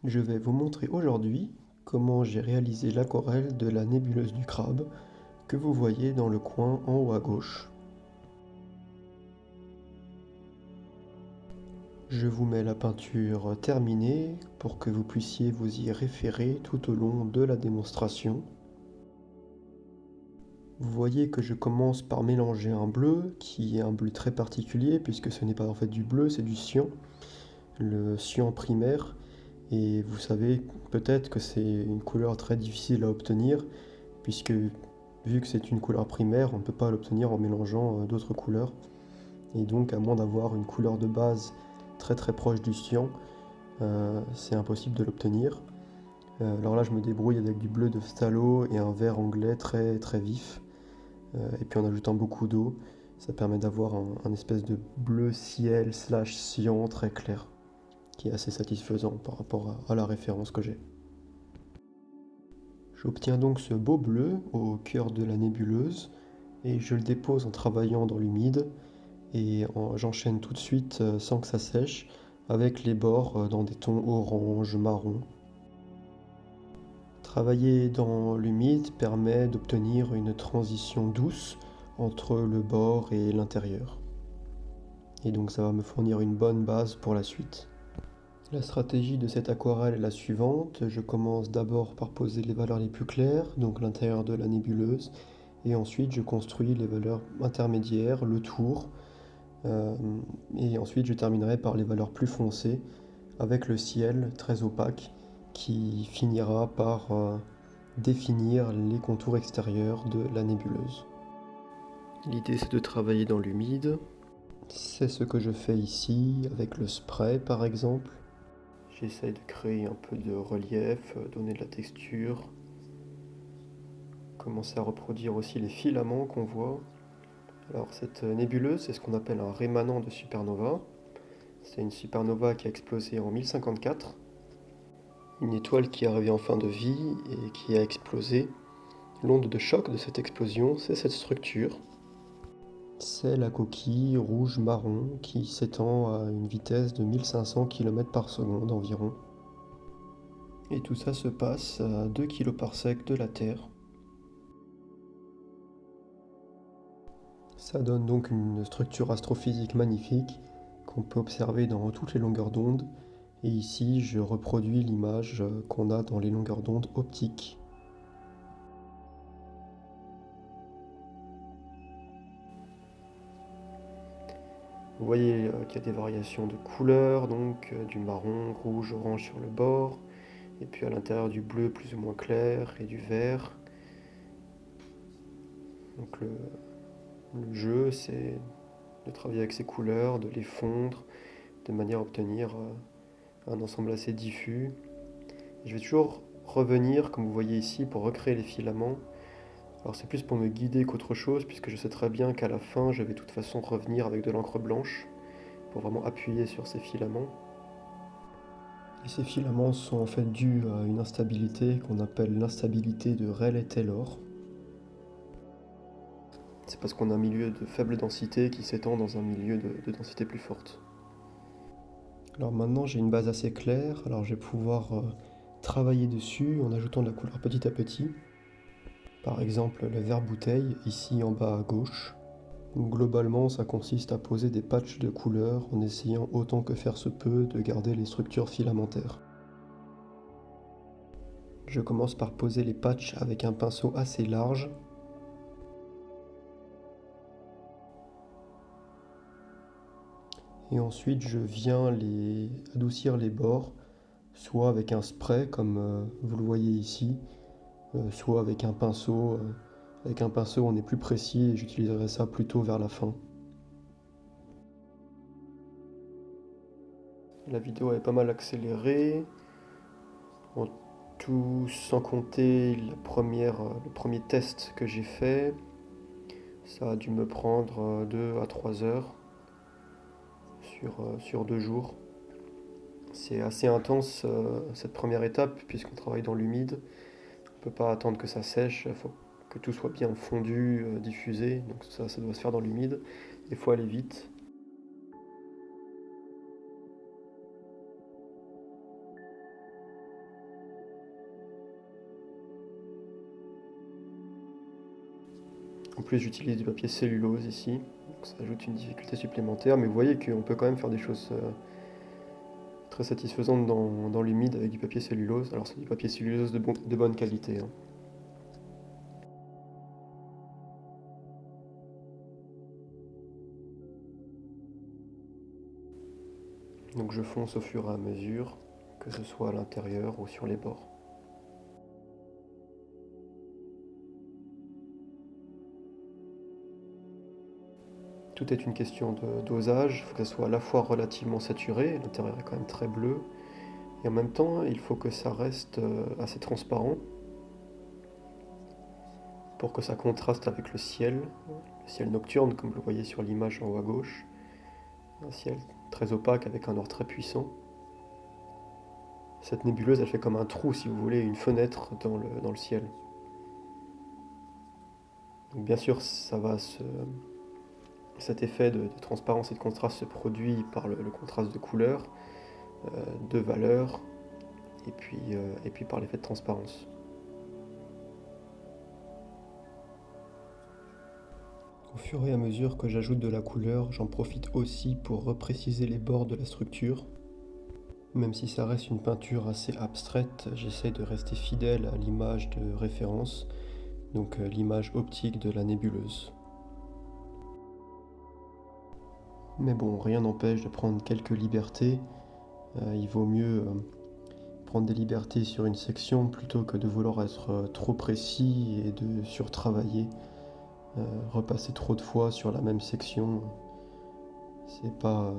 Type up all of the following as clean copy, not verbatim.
Je vais vous montrer aujourd'hui comment j'ai réalisé l'aquarelle de la nébuleuse du crabe que vous voyez dans le coin en haut à gauche. Je vous mets la peinture terminée pour que vous puissiez vous y référer tout au long de la démonstration. Vous voyez que je commence par mélanger un bleu qui est un bleu très particulier puisque ce n'est pas en fait du bleu, c'est du cyan, le cyan primaire. Et vous savez peut-être que c'est une couleur très difficile à obtenir puisque vu que c'est une couleur primaire, on ne peut pas l'obtenir en mélangeant d'autres couleurs. Et donc à moins d'avoir une couleur de base très très proche du cyan, c'est impossible de l'obtenir. Alors là je me débrouille avec du bleu de phthalo et un vert anglais très très vif. Et puis en ajoutant beaucoup d'eau, ça permet d'avoir un espèce de bleu ciel slash cyan très clair, qui est assez satisfaisant par rapport à la référence que j'ai. J'obtiens donc ce beau bleu au cœur de la nébuleuse et je le dépose en travaillant dans l'humide et j'enchaîne tout de suite sans que ça sèche avec les bords dans des tons orange, marron. Travailler dans l'humide permet d'obtenir une transition douce entre le bord et l'intérieur. Et donc ça va me fournir une bonne base pour la suite. La stratégie de cette aquarelle est la suivante. Je commence d'abord par poser les valeurs les plus claires, donc l'intérieur de la nébuleuse, et ensuite je construis les valeurs intermédiaires, le tour, euh, et ensuite je terminerai par les valeurs plus foncées avec le ciel très opaque qui finira par définir les contours extérieurs de la nébuleuse. L'idée c'est de travailler dans l'humide. C'est ce que je fais ici avec le spray par exemple. J'essaye de créer un peu de relief, donner de la texture, commencer à reproduire aussi les filaments qu'on voit. Alors cette nébuleuse, c'est ce qu'on appelle un rémanent de supernova. C'est une supernova qui a explosé en 1054. Une étoile qui est arrivée en fin de vie et qui a explosé. L'onde de choc de cette explosion, c'est cette structure. C'est la coquille rouge-marron qui s'étend à une vitesse de 1500 km par seconde environ. Et tout ça se passe à 2 kg/s de la Terre. Ça donne donc une structure astrophysique magnifique qu'on peut observer dans toutes les longueurs d'onde. Et ici, je reproduis l'image qu'on a dans les longueurs d'onde optiques. Vous voyez qu'il y a des variations de couleurs, donc du marron, rouge, orange sur le bord, et puis à l'intérieur du bleu plus ou moins clair et du vert. Donc le jeu, c'est de travailler avec ces couleurs, de les fondre, de manière à obtenir un ensemble assez diffus. Je vais toujours revenir, comme vous voyez ici, pour recréer les filaments. Alors c'est plus pour me guider qu'autre chose, puisque je sais très bien qu'à la fin, je vais de toute façon revenir avec de l'encre blanche, pour vraiment appuyer sur ces filaments. Et ces filaments sont en fait dus à une instabilité qu'on appelle l'instabilité de Rayleigh-Taylor. C'est parce qu'on a un milieu de faible densité qui s'étend dans un milieu de densité plus forte. Alors maintenant j'ai une base assez claire, alors je vais pouvoir travailler dessus en ajoutant de la couleur petit à petit. Par exemple le vert bouteille ici en bas à gauche. Globalement ça consiste à poser des patchs de couleurs en essayant autant que faire se peut de garder les structures filamentaires. Je commence par poser les patchs avec un pinceau assez large. Et ensuite je viens adoucir les bords, soit avec un spray comme vous le voyez ici, soit avec un pinceau. Avec un pinceau on est plus précis et j'utiliserai ça plutôt vers la fin. La vidéo est pas mal accélérée, en tout sans compter le premier test que j'ai fait. Ça a dû me prendre 2 à 3 heures sur 2 jours. C'est assez intense cette première étape puisqu'on travaille dans l'humide. On ne peut pas attendre que ça sèche, il faut que tout soit bien fondu, diffusé. Donc ça doit se faire dans l'humide. Il faut aller vite. En plus j'utilise du papier cellulose ici, donc ça ajoute une difficulté supplémentaire, mais vous voyez qu'on peut quand même faire des choses très satisfaisantes dans l'humide avec du papier cellulose. Alors c'est du papier cellulose de bonne qualité, hein. Donc je fonce au fur et à mesure, que ce soit à l'intérieur ou sur les bords. Tout est une question de dosage, il faut que ça soit à la fois relativement saturé, l'intérieur est quand même très bleu, et en même temps il faut que ça reste assez transparent pour que ça contraste avec le ciel nocturne comme vous le voyez sur l'image en haut à gauche, un ciel très opaque avec un or très puissant. Cette nébuleuse elle fait comme un trou si vous voulez, une fenêtre dans le ciel. Donc bien sûr cet effet de transparence et de contraste se produit par le contraste de couleurs, de valeurs, et puis par l'effet de transparence. Au fur et à mesure que j'ajoute de la couleur, j'en profite aussi pour repréciser les bords de la structure. Même si ça reste une peinture assez abstraite, j'essaie de rester fidèle à l'image de référence, donc l'image optique de la nébuleuse. Mais bon, rien n'empêche de prendre quelques libertés. Il vaut mieux prendre des libertés sur une section plutôt que de vouloir être trop précis et de surtravailler, repasser trop de fois sur la même section. C'est pas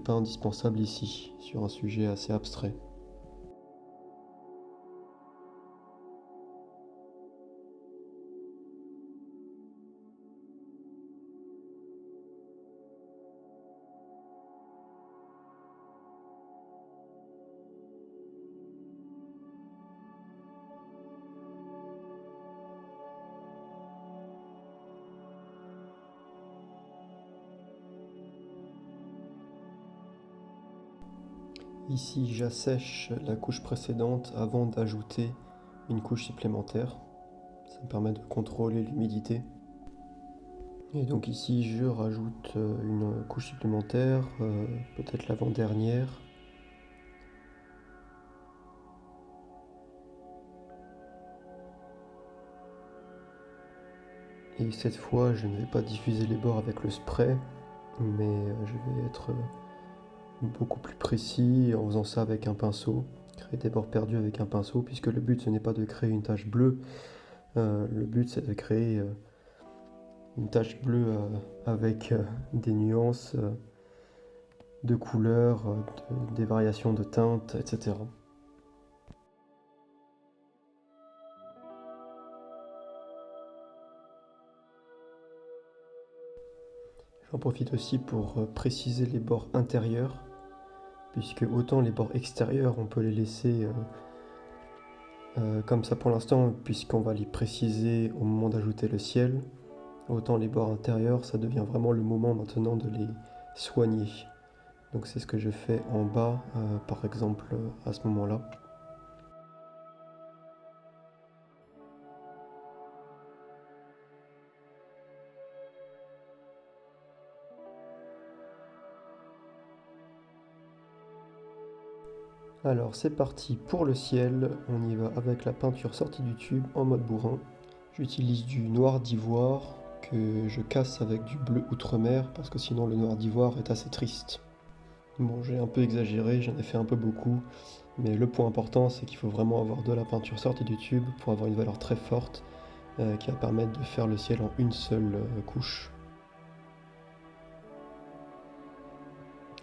indispensable ici, sur un sujet assez abstrait. Ici, j'assèche la couche précédente avant d'ajouter une couche supplémentaire. Ça me permet de contrôler l'humidité. Et donc ici, je rajoute une couche supplémentaire, peut-être l'avant-dernière. Et cette fois, je ne vais pas diffuser les bords avec le spray, mais je vais être beaucoup plus précis en faisant ça avec un pinceau, créer des bords perdus avec un pinceau, puisque le but ce n'est pas de créer une tache bleue, le but c'est de créer une tache bleue avec des nuances de couleurs, des variations de teintes, etc. J'en profite aussi pour préciser les bords intérieurs, puisque autant les bords extérieurs on peut les laisser comme ça pour l'instant, puisqu'on va les préciser au moment d'ajouter le ciel, autant les bords intérieurs, ça devient vraiment le moment maintenant de les soigner. Donc c'est ce que je fais en bas, par exemple, à ce moment-là. Alors c'est parti pour le ciel, on y va avec la peinture sortie du tube en mode bourrin. J'utilise du noir d'ivoire que je casse avec du bleu outremer parce que sinon le noir d'ivoire est assez triste. Bon, j'ai un peu exagéré, j'en ai fait un peu beaucoup, mais le point important c'est qu'il faut vraiment avoir de la peinture sortie du tube pour avoir une valeur très forte qui va permettre de faire le ciel en une seule couche.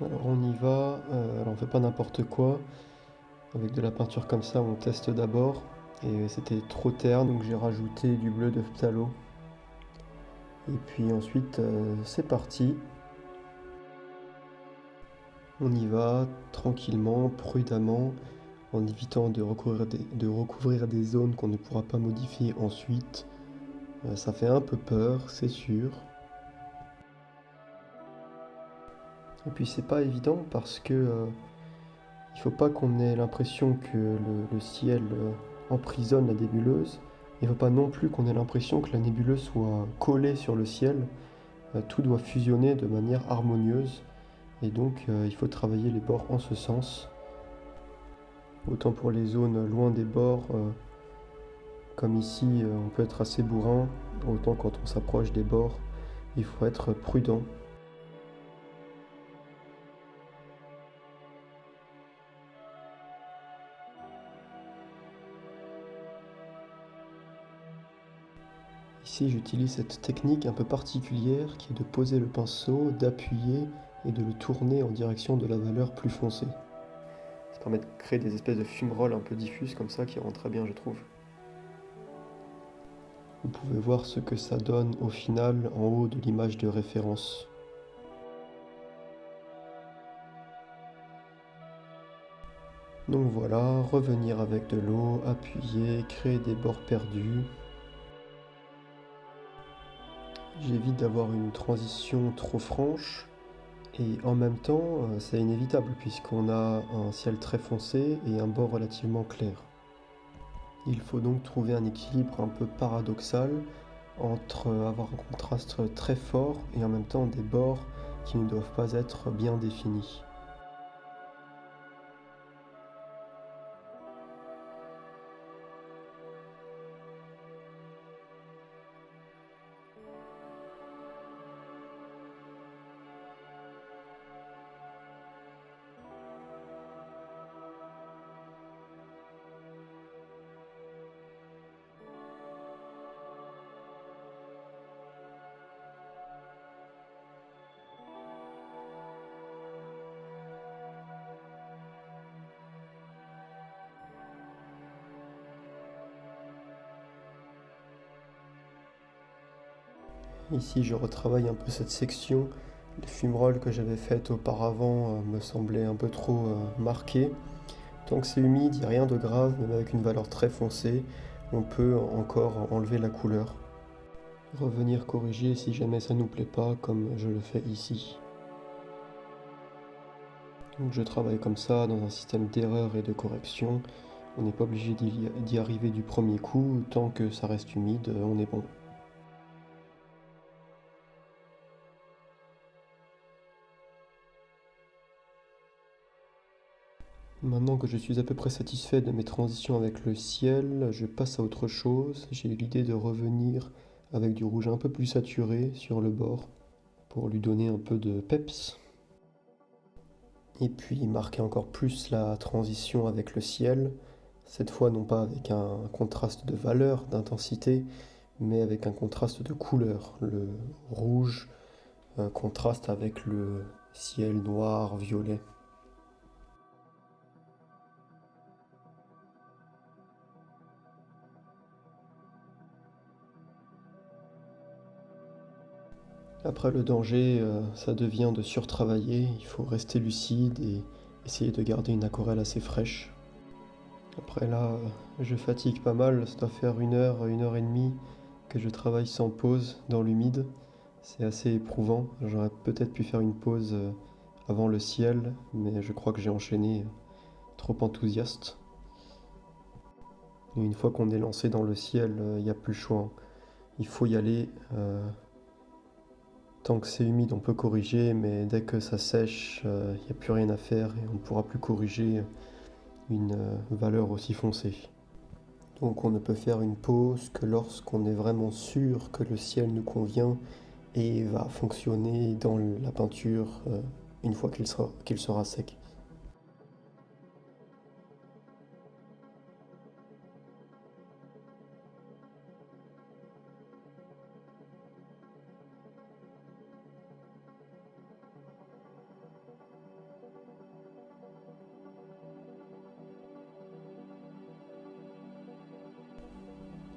Alors on y va, alors on fait pas n'importe quoi, avec de la peinture comme ça on teste d'abord, et c'était trop terne donc j'ai rajouté du bleu de phthalo. Et puis ensuite c'est parti. On y va tranquillement, prudemment, en évitant de recouvrir des zones qu'on ne pourra pas modifier ensuite. Ça fait un peu peur, c'est sûr. Et puis c'est pas évident parce que il faut pas qu'on ait l'impression que le ciel emprisonne la nébuleuse. Il ne faut pas non plus qu'on ait l'impression que la nébuleuse soit collée sur le ciel. Tout doit fusionner de manière harmonieuse et donc il faut travailler les bords en ce sens. Autant pour les zones loin des bords, comme ici on peut être assez bourrin, autant quand on s'approche des bords, il faut être prudent. Ici j'utilise cette technique un peu particulière qui est de poser le pinceau, d'appuyer et de le tourner en direction de la valeur plus foncée. Ça permet de créer des espèces de fumerolles un peu diffuses comme ça qui rendent très bien je trouve. Vous pouvez voir ce que ça donne au final en haut de l'image de référence. Donc voilà, revenir avec de l'eau, appuyer, créer des bords perdus. J'évite d'avoir une transition trop franche et en même temps c'est inévitable puisqu'on a un ciel très foncé et un bord relativement clair. Il faut donc trouver un équilibre un peu paradoxal entre avoir un contraste très fort et en même temps des bords qui ne doivent pas être bien définis. Ici je retravaille un peu cette section. Les fumerolles que j'avais faites auparavant me semblaient un peu trop marquées. Tant que c'est humide, il n'y a rien de grave, même avec une valeur très foncée, on peut encore enlever la couleur. Revenir corriger si jamais ça nous plaît pas, comme je le fais ici. Donc je travaille comme ça dans un système d'erreur et de correction. On n'est pas obligé d'y arriver du premier coup, tant que ça reste humide, on est bon. Maintenant que je suis à peu près satisfait de mes transitions avec le ciel, je passe à autre chose. J'ai eu l'idée de revenir avec du rouge un peu plus saturé sur le bord pour lui donner un peu de peps. Et puis marquer encore plus la transition avec le ciel, cette fois non pas avec un contraste de valeur, d'intensité, mais avec un contraste de couleur. Le rouge contraste avec le ciel noir, violet. Après le danger, ça devient de surtravailler, il faut rester lucide et essayer de garder une aquarelle assez fraîche. Après là, je fatigue pas mal, ça doit faire 1 heure et demie que je travaille sans pause dans l'humide. C'est assez éprouvant, j'aurais peut-être pu faire une pause avant le ciel, mais je crois que j'ai enchaîné trop enthousiaste. Et une fois qu'on est lancé dans le ciel, il n'y a plus le choix, hein. Il faut y aller. Tant que c'est humide, on peut corriger, mais dès que ça sèche, il n'y a plus rien à faire et on ne pourra plus corriger une valeur aussi foncée. Donc on ne peut faire une pause que lorsqu'on est vraiment sûr que le ciel nous convient et va fonctionner dans la peinture une fois qu'il sera sec.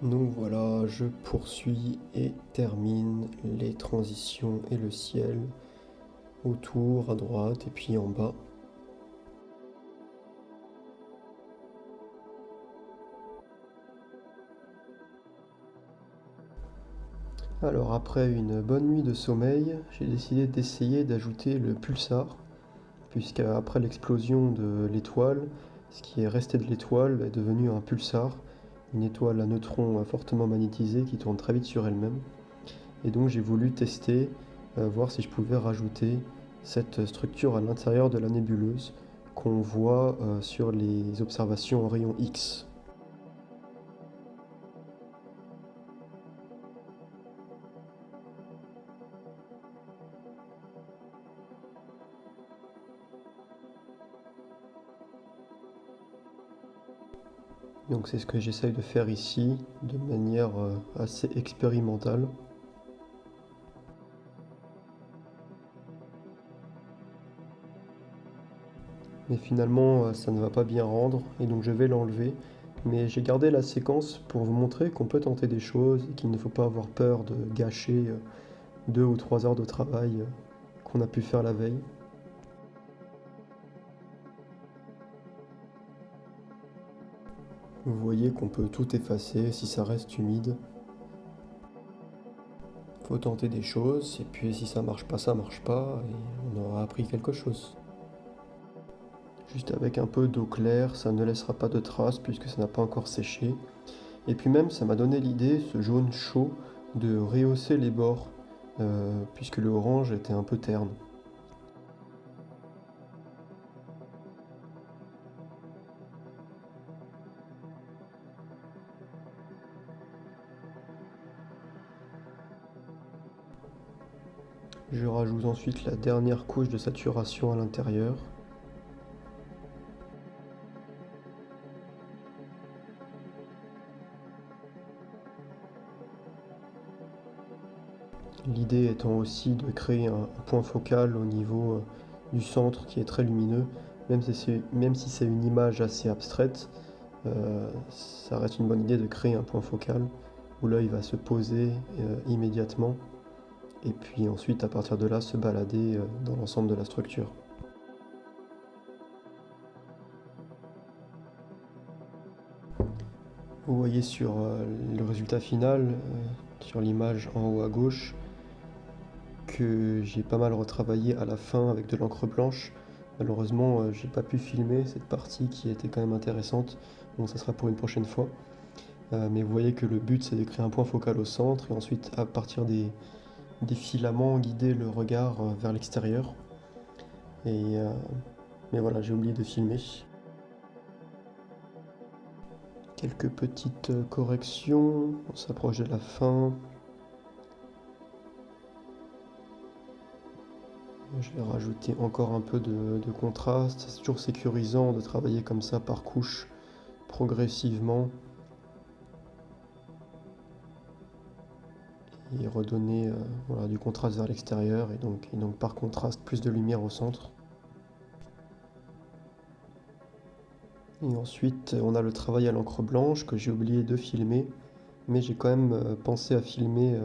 Donc voilà, je poursuis et termine les transitions et le ciel autour, à droite et puis en bas. Alors après une bonne nuit de sommeil, j'ai décidé d'essayer d'ajouter le pulsar, puisque après l'explosion de l'étoile, ce qui est resté de l'étoile est devenu un pulsar, une étoile à neutrons fortement magnétisée qui tourne très vite sur elle-même. Et donc j'ai voulu tester, voir si je pouvais rajouter cette structure à l'intérieur de la nébuleuse qu'on voit sur les observations en rayon X. Donc c'est ce que j'essaye de faire ici, de manière assez expérimentale. Mais finalement, ça ne va pas bien rendre, et donc je vais l'enlever. Mais j'ai gardé la séquence pour vous montrer qu'on peut tenter des choses, et qu'il ne faut pas avoir peur de gâcher 2 ou 3 heures de travail qu'on a pu faire la veille. Vous voyez qu'on peut tout effacer si ça reste humide. Faut tenter des choses, et puis si ça marche pas, et on aura appris quelque chose. Juste avec un peu d'eau claire, ça ne laissera pas de traces puisque ça n'a pas encore séché. Et puis même, ça m'a donné l'idée, ce jaune chaud, de rehausser les bords, puisque le orange était un peu terne. Je rajoute ensuite la dernière couche de saturation à l'intérieur. L'idée étant aussi de créer un point focal au niveau du centre qui est très lumineux, même si c'est une image assez abstraite, ça reste une bonne idée de créer un point focal où l'œil va se poser immédiatement et puis ensuite à partir de là se balader dans l'ensemble de la structure. Vous voyez sur le résultat final, sur l'image en haut à gauche, que j'ai pas mal retravaillé à la fin avec de l'encre blanche. Malheureusement, j'ai pas pu filmer cette partie qui était quand même intéressante, donc ça sera pour une prochaine fois. Mais vous voyez que le but c'est de créer un point focal au centre et ensuite à partir des filaments guider le regard vers l'extérieur. Mais voilà, j'ai oublié de filmer. Quelques petites corrections, on s'approche de la fin. Je vais rajouter encore un peu de contraste. C'est toujours sécurisant de travailler comme ça par couche, progressivement. Et redonner voilà, du contraste vers l'extérieur et donc par contraste plus de lumière au centre. Et ensuite on a le travail à l'encre blanche que j'ai oublié de filmer, mais j'ai quand même pensé à filmer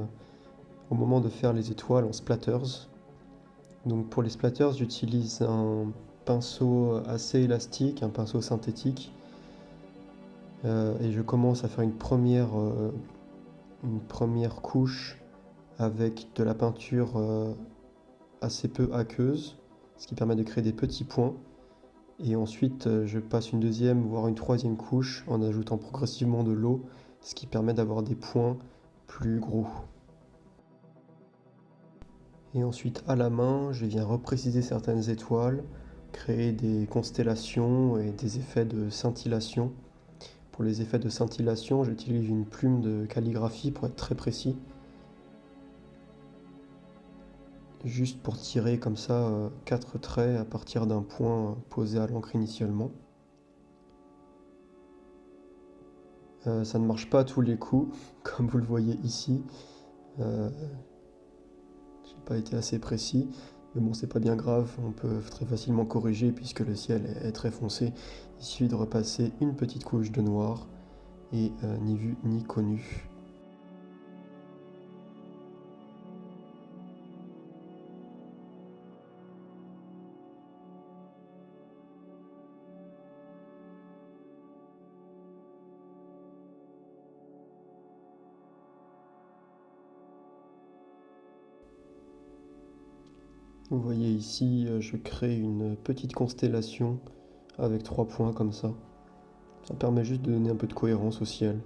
au moment de faire les étoiles en splatters. Donc pour les splatters j'utilise un pinceau assez élastique, un pinceau synthétique, et je commence à faire une première couche avec de la peinture assez peu aqueuse, ce qui permet de créer des petits points. Et ensuite, je passe une deuxième, voire une troisième couche en ajoutant progressivement de l'eau, ce qui permet d'avoir des points plus gros. Et ensuite, à la main, je viens repréciser certaines étoiles, créer des constellations et des effets de scintillation. Pour les effets de scintillation, j'utilise une plume de calligraphie pour être très précis. Juste pour tirer comme ça 4 traits à partir d'un point posé à l'encre initialement. Ça ne marche pas à tous les coups, comme vous le voyez ici. Euh, j'ai pas été assez précis, mais bon, c'est pas bien grave, on peut très facilement corriger puisque le ciel est très foncé. Il suffit de repasser une petite couche de noir et ni vu ni connu. Vous voyez ici, je crée une petite constellation avec 3 points comme ça. Ça permet juste de donner un peu de cohérence au ciel.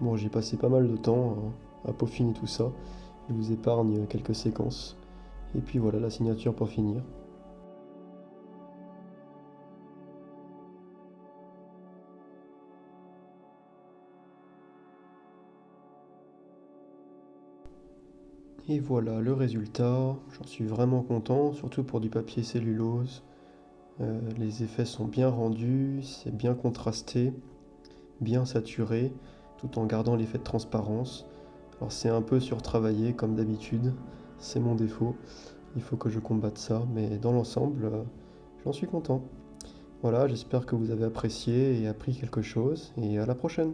Bon, j'ai passé pas mal de temps à peaufiner tout ça. Je vous épargne quelques séquences. Et puis voilà la signature pour finir. Et voilà le résultat. J'en suis vraiment content, surtout pour du papier cellulose. Les effets sont bien rendus, c'est bien contrasté, bien saturé, tout en gardant l'effet de transparence. Alors c'est un peu surtravaillé comme d'habitude, c'est mon défaut. Il faut que je combatte ça, mais dans l'ensemble, j'en suis content. Voilà, j'espère que vous avez apprécié et appris quelque chose, et à la prochaine.